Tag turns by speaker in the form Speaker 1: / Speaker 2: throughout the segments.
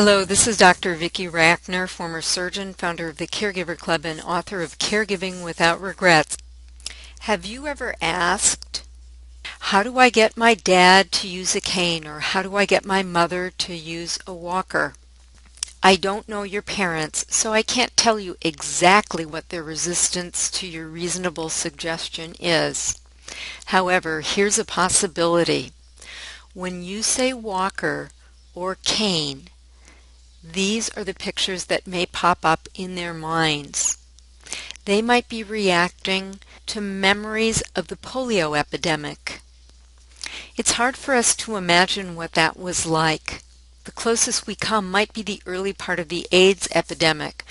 Speaker 1: Hello, this is Dr. Vicki Rackner, former surgeon, founder of the Caregiver Club, and author of Caregiving Without Regrets. Have you ever asked, how do I get my dad to use a cane, or how do I get my mother to use a walker? I don't know your parents, so I can't tell you exactly what their resistance to your reasonable suggestion is. However, here's a possibility. When you say walker or cane, these are the pictures that may pop up in their minds. They might be reacting to memories of the polio epidemic. It's hard for us to imagine what that was like. The closest we come might be the early part of the AIDS epidemic.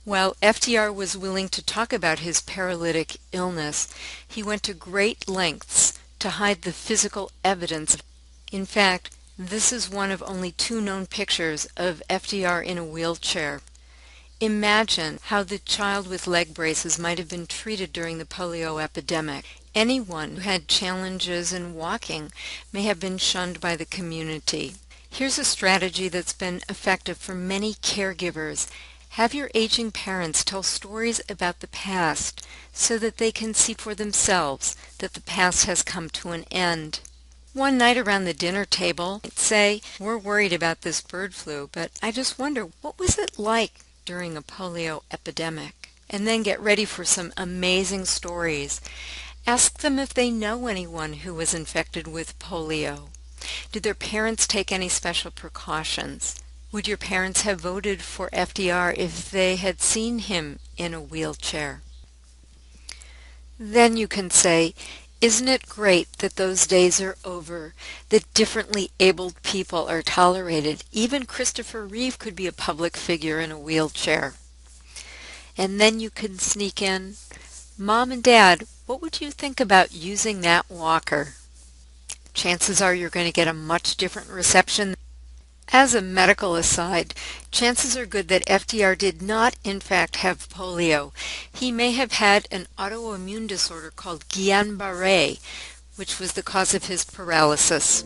Speaker 1: While FDR was willing to talk about his paralytic illness, he went to great lengths to hide the physical evidence. In fact, this is one of only 2 known pictures of FDR in a wheelchair. Imagine how the child with leg braces might have been treated during the polio epidemic. Anyone who had challenges in walking may have been shunned by the community. Here's a strategy that's been effective for many caregivers. Have your aging parents tell stories about the past so that they can see for themselves that the past has come to an end. One night around the dinner table, say, we're worried about this bird flu, but I just wonder, what was it like during a polio epidemic? And then get ready for some amazing stories. Ask them if they know anyone who was infected with polio. Did their parents take any special precautions? Would your parents have voted for FDR if they had seen him in a wheelchair? Then you can say, isn't it great that those days are over, that differently abled people are tolerated? Even Christopher Reeve could be a public figure in a wheelchair. And then you can sneak in, Mom and Dad, what would you think about using that walker? Chances are you're going to get a much different reception. As a medical aside, chances are good that FDR did not in fact have polio. He may have had an autoimmune disorder called Guillen-Bare, which was the cause of his paralysis.